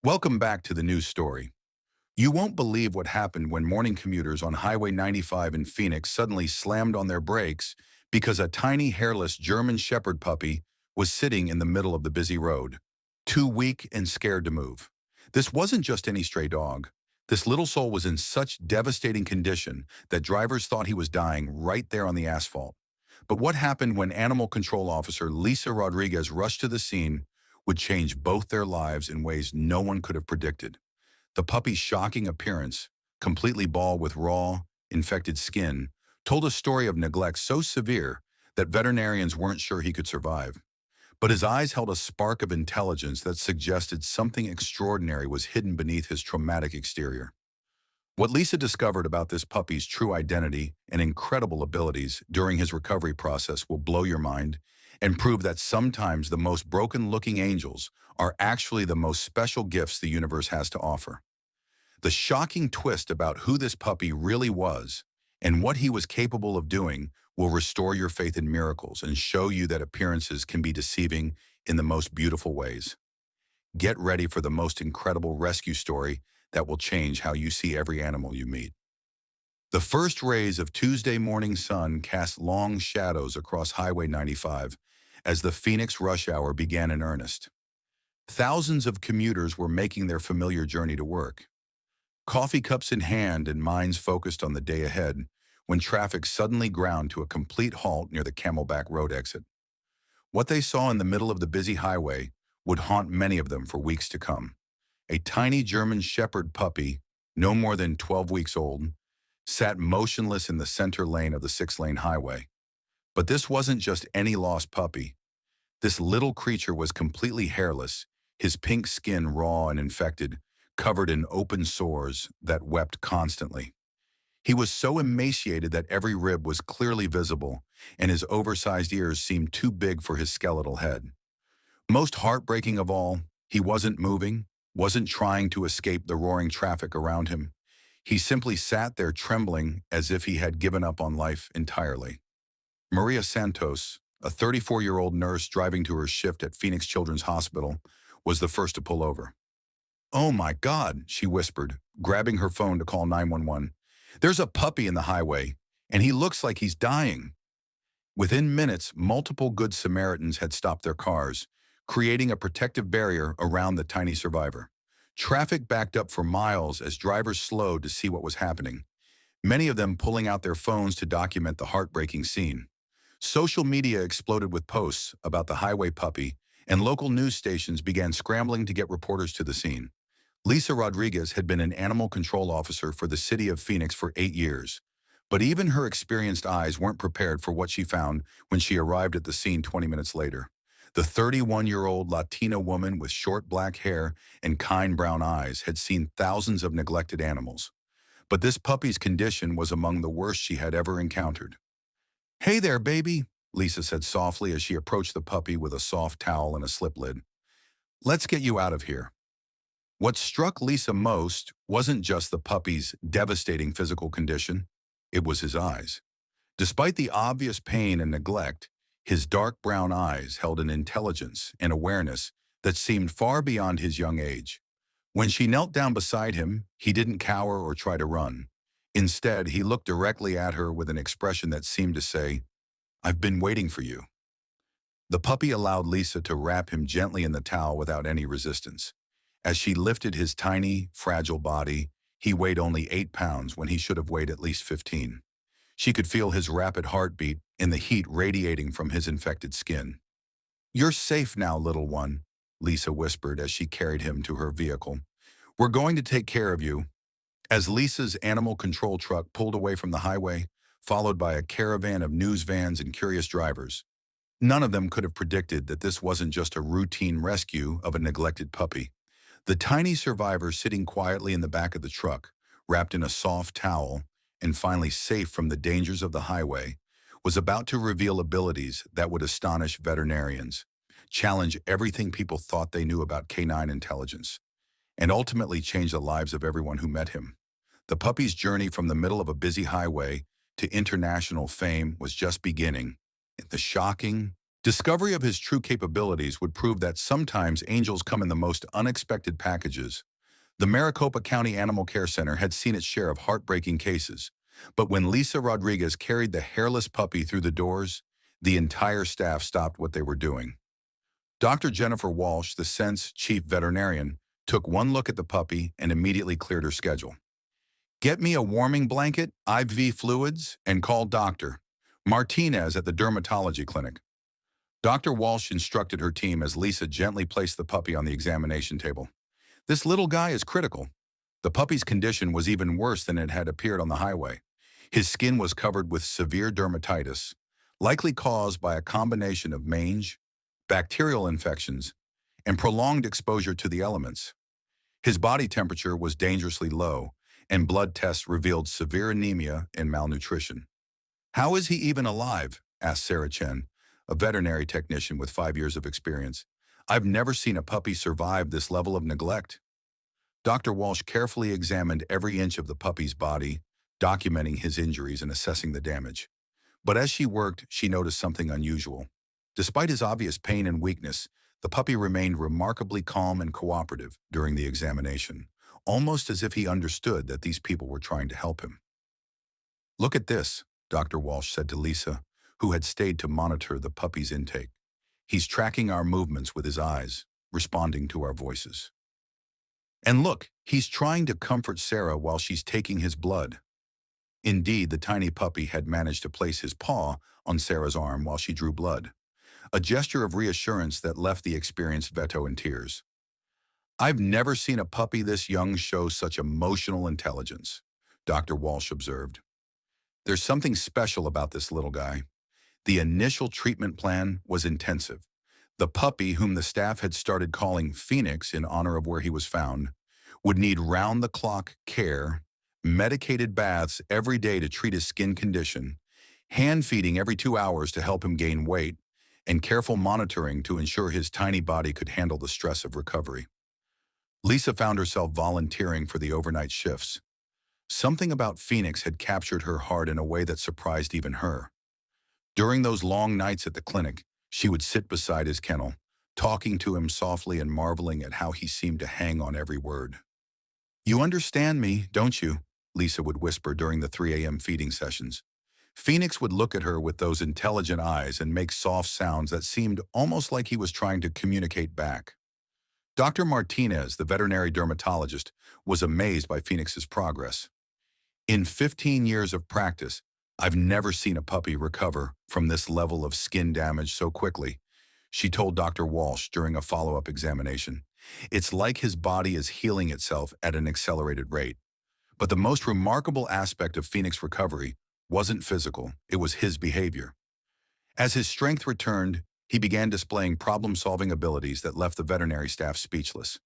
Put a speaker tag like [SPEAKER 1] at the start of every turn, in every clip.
[SPEAKER 1] Welcome back to the news story. You won't believe what happened when morning commuters on Highway 95 in Phoenix suddenly slammed on their brakes because a tiny hairless German Shepherd puppy was sitting in the middle of the busy road, too weak and scared to move. This wasn't just any stray dog. This little soul was in such devastating condition that drivers thought he was dying right there on the asphalt. But what happened when Animal Control Officer Lisa Rodriguez rushed to the scene would change both their lives in ways no one could have predicted. The puppy's shocking appearance, completely bald with raw, infected skin, told a story of neglect so severe that veterinarians weren't sure he could survive. But his eyes held a spark of intelligence that suggested something extraordinary was hidden beneath his traumatic exterior. What Lisa discovered about this puppy's true identity and incredible abilities during his recovery process will blow your mind and prove that sometimes the most broken-looking angels are actually the most special gifts the universe has to offer. The shocking twist about who this puppy really was and what he was capable of doing will restore your faith in miracles and show you that appearances can be deceiving in the most beautiful ways. Get ready for the most incredible rescue story that will change how you see every animal you meet. The first rays of Tuesday morning sun cast long shadows across Highway 95 as the Phoenix rush hour began in earnest. Thousands of commuters were making their familiar journey to work, coffee cups in hand and minds focused on the day ahead, when traffic suddenly ground to a complete halt near the Camelback Road exit. What they saw in the middle of the busy highway would haunt many of them for weeks to come. A tiny German Shepherd puppy, no more than 12 weeks old, sat motionless in the center lane of the six-lane highway. But this wasn't just any lost puppy. This little creature was completely hairless, his pink skin raw and infected, covered in open sores that wept constantly. He was so emaciated that every rib was clearly visible, and his oversized ears seemed too big for his skeletal head. Most heartbreaking of all, he wasn't moving, wasn't trying to escape the roaring traffic around him. He simply sat there trembling as if he had given up on life entirely. Maria Santos, a 34-year-old nurse driving to her shift at Phoenix Children's Hospital, was the first to pull over. "Oh my God," she whispered, grabbing her phone to call 911. "There's a puppy in the highway, and he looks like he's dying." Within minutes, multiple Good Samaritans had stopped their cars, creating a protective barrier around the tiny survivor. Traffic backed up for miles as drivers slowed to see what was happening, many of them pulling out their phones to document the heartbreaking scene. Social media exploded with posts about the highway puppy, and local news stations began scrambling to get reporters to the scene. Lisa Rodriguez had been an animal control officer for the city of Phoenix for 8 years, but even her experienced eyes weren't prepared for what she found when she arrived at the scene 20 minutes later. The 31-year-old Latina woman with short black hair and kind brown eyes had seen thousands of neglected animals, but this puppy's condition was among the worst she had ever encountered. "Hey there, baby," Lisa said softly as she approached the puppy with a soft towel and a slip lid. "Let's get you out of here." What struck Lisa most wasn't just the puppy's devastating physical condition, it was his eyes. Despite the obvious pain and neglect, his dark brown eyes held an intelligence and awareness that seemed far beyond his young age. When she knelt down beside him, he didn't cower or try to run. Instead, he looked directly at her with an expression that seemed to say, "I've been waiting for you." The puppy allowed Lisa to wrap him gently in the towel without any resistance. As she lifted his tiny, fragile body, he weighed only 8 pounds when he should have weighed at least 15. She could feel his rapid heartbeat and the heat radiating from his infected skin. "You're safe now, little one," Lisa whispered as she carried him to her vehicle. "We're going to take care of you." As Lisa's animal control truck pulled away from the highway, followed by a caravan of news vans and curious drivers, none of them could have predicted that this wasn't just a routine rescue of a neglected puppy. The tiny survivor sitting quietly in the back of the truck, wrapped in a soft towel and finally safe from the dangers of the highway, was about to reveal abilities that would astonish veterinarians, challenge everything people thought they knew about canine intelligence, and ultimately change the lives of everyone who met him. The puppy's journey from the middle of a busy highway to international fame was just beginning. The shocking, Discovery of his true capabilities would prove that sometimes angels come in the most unexpected packages. The Maricopa County Animal Care Center had seen its share of heartbreaking cases, but when Lisa Rodriguez carried the hairless puppy through the doors, the entire staff stopped what they were doing. Dr. Jennifer Walsh, the Sense chief veterinarian, took one look at the puppy and immediately cleared her schedule. Get me a warming blanket, IV fluids, and call Dr. Martinez at the dermatology clinic. Dr. Walsh instructed her team as Lisa gently placed the puppy on the examination table. This little guy is critical. The puppy's condition was even worse than it had appeared on the highway. His skin was covered with severe dermatitis, likely caused by a combination of mange, bacterial infections, and prolonged exposure to the elements. His body temperature was dangerously low, and blood tests revealed severe anemia and malnutrition. "How is he even alive?" asked Sarah Chen, a veterinary technician with 5 years of experience. "I've never seen a puppy survive this level of neglect." Dr. Walsh carefully examined every inch of the puppy's body, documenting his injuries and assessing the damage. But as she worked, she noticed something unusual. Despite his obvious pain and weakness, the puppy remained remarkably calm and cooperative during the examination, almost as if he understood that these people were trying to help him. "Look at this," Dr. Walsh said to Lisa, who had stayed to monitor the puppy's intake. "He's tracking our movements with his eyes, responding to our voices. And look, he's trying to comfort Sarah while she's taking his blood." Indeed, the tiny puppy had managed to place his paw on Sarah's arm while she drew blood, a gesture of reassurance that left the experienced veto in tears. "I've never seen a puppy this young show such emotional intelligence," Dr. Walsh observed. "There's something special about this little guy." The initial treatment plan was intensive. The puppy, whom the staff had started calling Phoenix in honor of where he was found, would need round-the-clock care, medicated baths every day to treat his skin condition, hand feeding every 2 hours to help him gain weight, and careful monitoring to ensure his tiny body could handle the stress of recovery. Lisa found herself volunteering for the overnight shifts. Something about Phoenix had captured her heart in a way that surprised even her. During those long nights at the clinic, she would sit beside his kennel, talking to him softly and marveling at how he seemed to hang on every word. "You understand me, don't you?" Lisa would whisper during the 3 a.m. feeding sessions. Phoenix would look at her with those intelligent eyes and make soft sounds that seemed almost like he was trying to communicate back. Dr. Martinez, the veterinary dermatologist, was amazed by Phoenix's progress. "In 15 years of practice, I've never seen a puppy recover from this level of skin damage so quickly," she told Dr. Walsh during a follow-up examination. "It's like his body is healing itself at an accelerated rate." But the most remarkable aspect of Phoenix's recovery wasn't physical, it was his behavior. As his strength returned, he began displaying problem-solving abilities that left the veterinary staff speechless.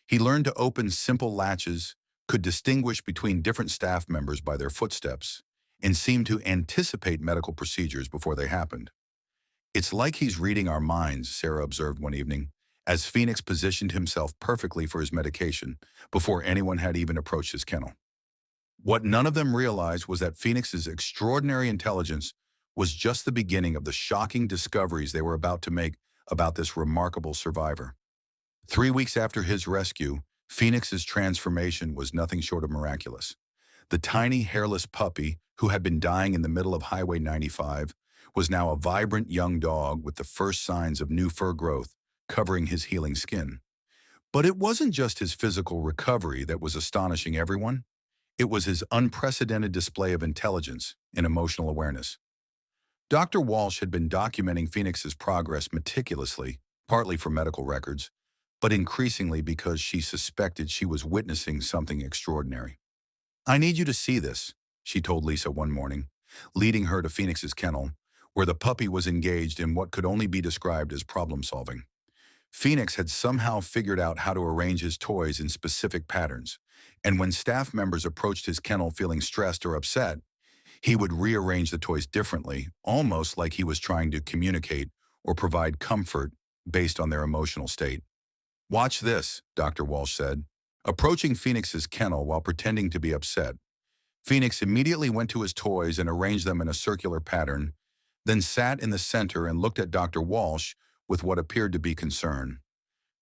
[SPEAKER 1] He learned to open simple latches, could distinguish between different staff members by their footsteps, and seemed to anticipate medical procedures before they happened. "It's like he's reading our minds," Sarah observed one evening, as Phoenix positioned himself perfectly for his medication before anyone had even approached his kennel. What none of them realized was that Phoenix's extraordinary intelligence was just the beginning of the shocking discoveries they were about to make about this remarkable survivor. 3 weeks after his rescue, Phoenix's transformation was nothing short of miraculous. The tiny hairless puppy, who had been dying in the middle of Highway 95, was now a vibrant young dog with the first signs of new fur growth covering his healing skin. But it wasn't just his physical recovery that was astonishing everyone. It was his unprecedented display of intelligence and emotional awareness. Dr. Walsh had been documenting Phoenix's progress meticulously, partly for medical records, but increasingly because she suspected she was witnessing something extraordinary. "I need you to see this," she told Lisa one morning, leading her to Phoenix's kennel, where the puppy was engaged in what could only be described as problem-solving. Phoenix had somehow figured out how to arrange his toys in specific patterns, and when staff members approached his kennel feeling stressed or upset, he would rearrange the toys differently, almost like he was trying to communicate or provide comfort based on their emotional state. "Watch this," Dr. Walsh said, approaching Phoenix's kennel while pretending to be upset. Phoenix immediately went to his toys and arranged them in a circular pattern, then sat in the center and looked at Dr. Walsh with what appeared to be concern.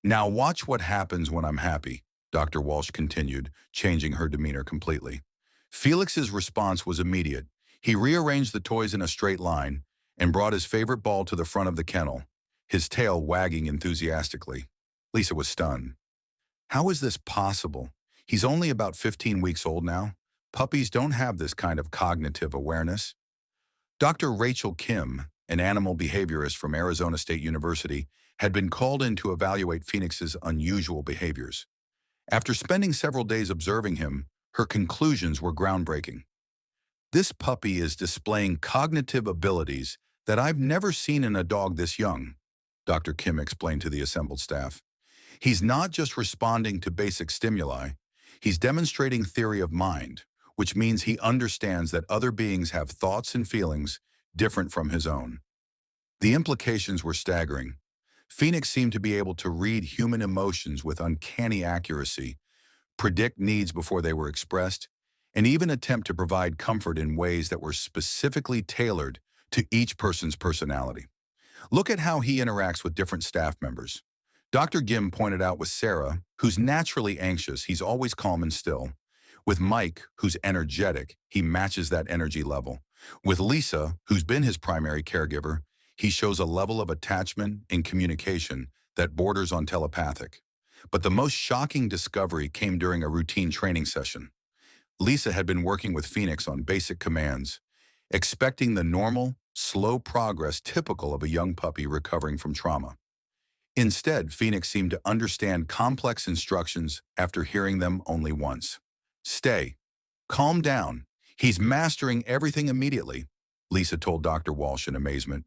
[SPEAKER 1] "Now watch what happens when I'm happy," Dr. Walsh continued, changing her demeanor completely. Felix's response was immediate. He rearranged the toys in a straight line and brought his favorite ball to the front of the kennel, his tail wagging enthusiastically. Lisa was stunned. How is this possible? He's only about 15 weeks old now. Puppies don't have this kind of cognitive awareness. Dr. Rachel Kim, an animal behaviorist from Arizona State University, had been called in to evaluate Phoenix's unusual behaviors. After spending several days observing him, her conclusions were groundbreaking. "This puppy is displaying cognitive abilities that I've never seen in a dog this young," Dr. Kim explained to the assembled staff. "He's not just responding to basic stimuli, he's demonstrating theory of mind, which means he understands that other beings have thoughts and feelings different from his own." The implications were staggering. Phoenix seemed to be able to read human emotions with uncanny accuracy, predict needs before they were expressed, and even attempt to provide comfort in ways that were specifically tailored to each person's personality. Look at how he interacts with different staff members. Dr. Gim pointed out with Sarah, who's naturally anxious, he's always calm and still. With Mike, who's energetic, he matches that energy level. With Lisa, who's been his primary caregiver, he shows a level of attachment and communication that borders on telepathic. But the most shocking discovery came during a routine training session. Lisa had been working with Phoenix on basic commands, expecting the normal, slow progress typical of a young puppy recovering from trauma. Instead, Phoenix seemed to understand complex instructions after hearing them only once. "Stay. Calm down. He's mastering everything immediately," Lisa told Dr. Walsh in amazement.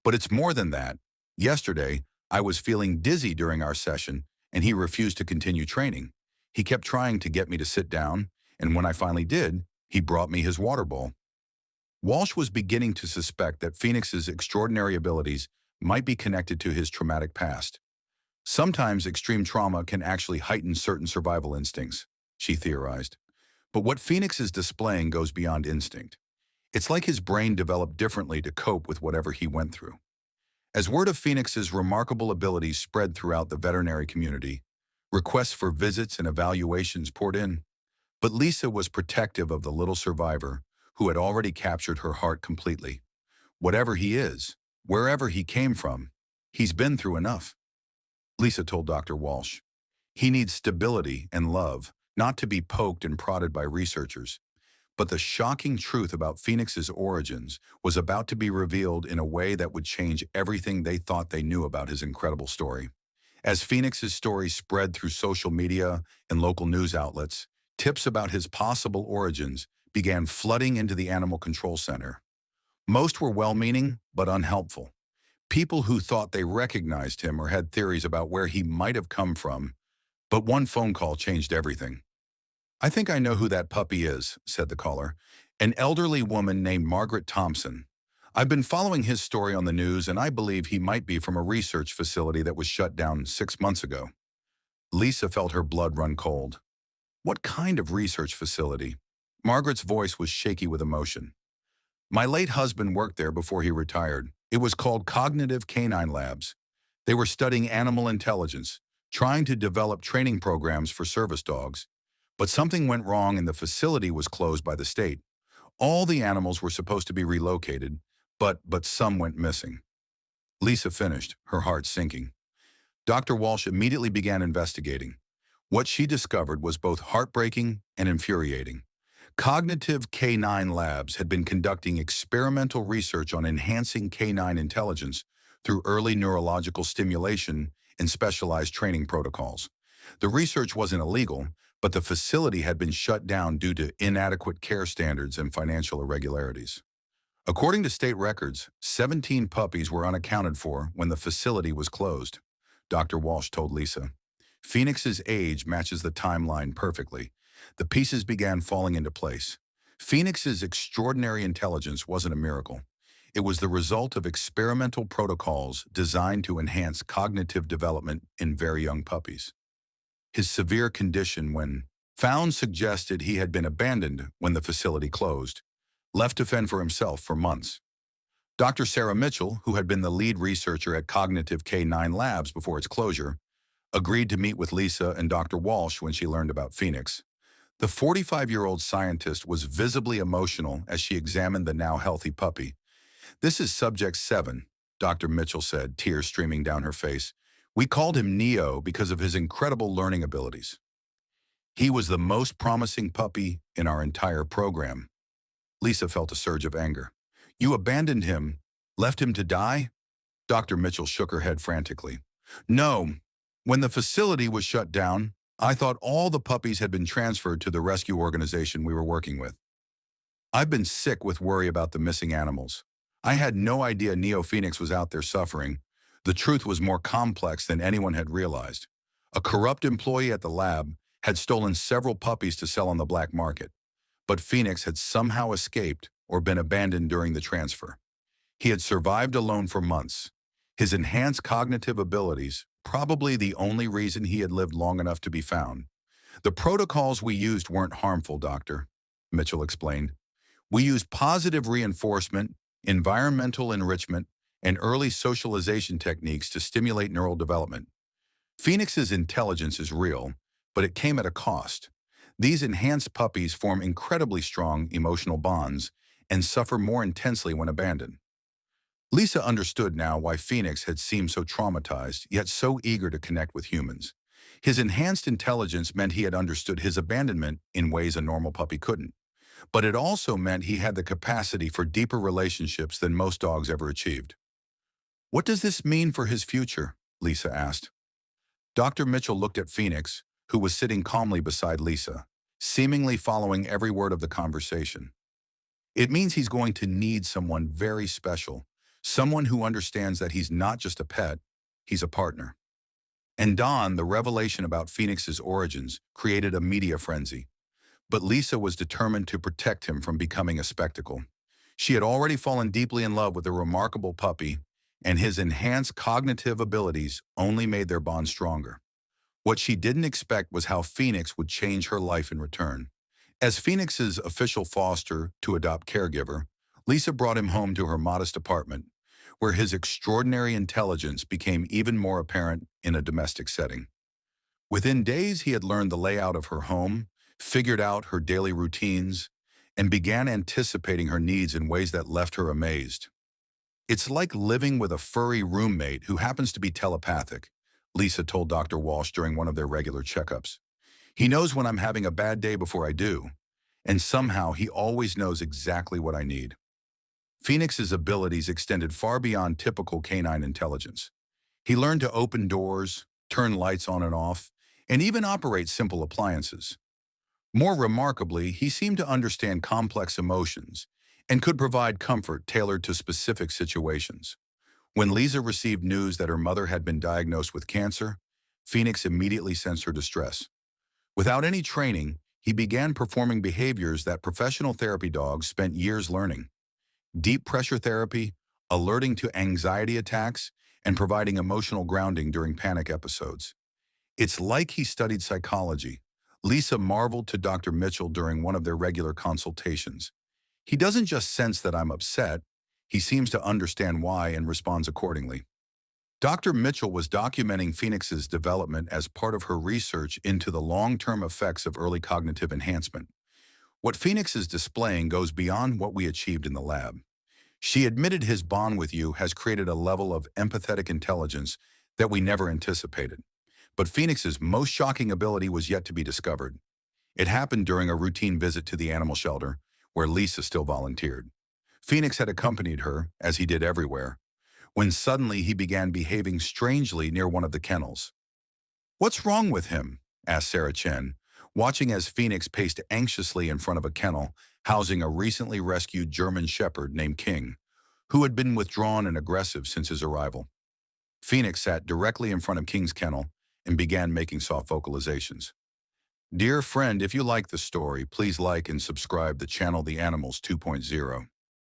[SPEAKER 1] "But it's more than that. Yesterday, I was feeling dizzy during our session, and he refused to continue training. He kept trying to get me to sit down, and when I finally did, he brought me his water bowl." Walsh was beginning to suspect that Phoenix's extraordinary abilities might be connected to his traumatic past. Sometimes extreme trauma can actually heighten certain survival instincts, she theorized. But what Phoenix is displaying goes beyond instinct. It's like his brain developed differently to cope with whatever he went through. As word of Phoenix's remarkable abilities spread throughout the veterinary community, requests for visits and evaluations poured in. But Lisa was protective of the little survivor who had already captured her heart completely. "Whatever he is, wherever he came from, he's been through enough," Lisa told Dr. Walsh. "He needs stability and love, not to be poked and prodded by researchers." But the shocking truth about Phoenix's origins was about to be revealed in a way that would change everything they thought they knew about his incredible story. As Phoenix's story spread through social media and local news outlets, tips about his possible origins began flooding into the Animal Control Center. Most were well-meaning, but unhelpful. People who thought they recognized him or had theories about where he might have come from. But one phone call changed everything. "I think I know who that puppy is," said the caller. "An elderly woman named Margaret Thompson. I've been following his story on the news, and I believe he might be from a research facility that was shut down 6 months ago." Lisa felt her blood run cold. "What kind of research facility?" Margaret's voice was shaky with emotion. "My late husband worked there before he retired. It was called Cognitive Canine Labs. They were studying animal intelligence, trying to develop training programs for service dogs. But something went wrong and the facility was closed by the state. All the animals were supposed to be relocated, but some went missing." Lisa finished, her heart sinking. Dr. Walsh immediately began investigating. What she discovered was both heartbreaking and infuriating. Cognitive Canine Labs had been conducting experimental research on enhancing canine intelligence through early neurological stimulation and specialized training protocols. The research wasn't illegal, but the facility had been shut down due to inadequate care standards and financial irregularities. According to state records, 17 puppies were unaccounted for when the facility was closed, Dr. Walsh told Lisa. Phoenix's age matches the timeline perfectly. The pieces began falling into place. Phoenix's extraordinary intelligence wasn't a miracle. It was the result of experimental protocols designed to enhance cognitive development in very young puppies. His severe condition, when found, suggested he had been abandoned when the facility closed, left to fend for himself for months. Dr. Sarah Mitchell, who had been the lead researcher at Cognitive K9 Labs before its closure, agreed to meet with Lisa and Dr. Walsh when she learned about Phoenix. The 45-year-old scientist was visibly emotional as she examined the now healthy puppy. "This is Subject 7, Dr. Mitchell said, tears streaming down her face. "We called him Neo because of his incredible learning abilities. He was the most promising puppy in our entire program." Lisa felt a surge of anger. "You abandoned him, left him to die?" Dr. Mitchell shook her head frantically. "No. When the facility was shut down, I thought all the puppies had been transferred to the rescue organization we were working with. I've been sick with worry about the missing animals. I had no idea Neo Phoenix was out there suffering. The truth was more complex than anyone had realized. A corrupt employee at the lab had stolen several puppies to sell on the black market, but Phoenix had somehow escaped or been abandoned during the transfer. He had survived alone for months. His enhanced cognitive abilities, probably the only reason he had lived long enough to be found. The protocols we used weren't harmful, Doctor," Mitchell explained. "We used positive reinforcement, environmental enrichment, and early socialization techniques to stimulate neural development. Phoenix's intelligence is real, but it came at a cost. These enhanced puppies form incredibly strong emotional bonds and suffer more intensely when abandoned." Lisa understood now why Phoenix had seemed so traumatized, yet so eager to connect with humans. His enhanced intelligence meant he had understood his abandonment in ways a normal puppy couldn't. But it also meant he had the capacity for deeper relationships than most dogs ever achieved. "What does this mean for his future?" Lisa asked. Dr. Mitchell looked at Phoenix, who was sitting calmly beside Lisa, seemingly following every word of the conversation. "It means he's going to need someone very special, someone who understands that he's not just a pet, he's a partner." And Dawn, the revelation about Phoenix's origins, created a media frenzy. But Lisa was determined to protect him from becoming a spectacle. She had already fallen deeply in love with a remarkable puppy, and his enhanced cognitive abilities only made their bond stronger. What she didn't expect was how Phoenix would change her life in return. As Phoenix's official foster to adopt caregiver, Lisa brought him home to her modest apartment, where his extraordinary intelligence became even more apparent in a domestic setting. Within days, he had learned the layout of her home, figured out her daily routines, and began anticipating her needs in ways that left her amazed. "It's like living with a furry roommate who happens to be telepathic," Lisa told Dr. Walsh during one of their regular checkups. "He knows when I'm having a bad day before I do, and somehow he always knows exactly what I need." Phoenix's abilities extended far beyond typical canine intelligence. He learned to open doors, turn lights on and off, and even operate simple appliances. More remarkably, he seemed to understand complex emotions and could provide comfort tailored to specific situations. When Lisa received news that her mother had been diagnosed with cancer, Phoenix immediately sensed her distress. Without any training, he began performing behaviors that professional therapy dogs spent years learning: deep pressure therapy, alerting to anxiety attacks, and providing emotional grounding during panic episodes. "It's like he studied psychology," Lisa marveled to Dr. Mitchell during one of their regular consultations. "He doesn't just sense that I'm upset, he seems to understand why and responds accordingly." Dr. Mitchell was documenting Phoenix's development as part of her research into the long-term effects of early cognitive enhancement. "What Phoenix is displaying goes beyond what we achieved in the lab. She admitted his bond with you has created a level of empathetic intelligence that we never anticipated. But Phoenix's most shocking ability was yet to be discovered. It happened during a routine visit to the animal shelter, where Lisa still volunteered. Phoenix had accompanied her, as he did everywhere, when suddenly he began behaving strangely near one of the kennels. "What's wrong with him?" asked Sarah Chen, watching as Phoenix paced anxiously in front of a kennel housing a recently rescued German Shepherd named King, who had been withdrawn and aggressive since his arrival. Phoenix sat directly in front of King's kennel and began making soft vocalizations. "Dear friend, if you like the story, please like and subscribe the channel The Animals 2.0.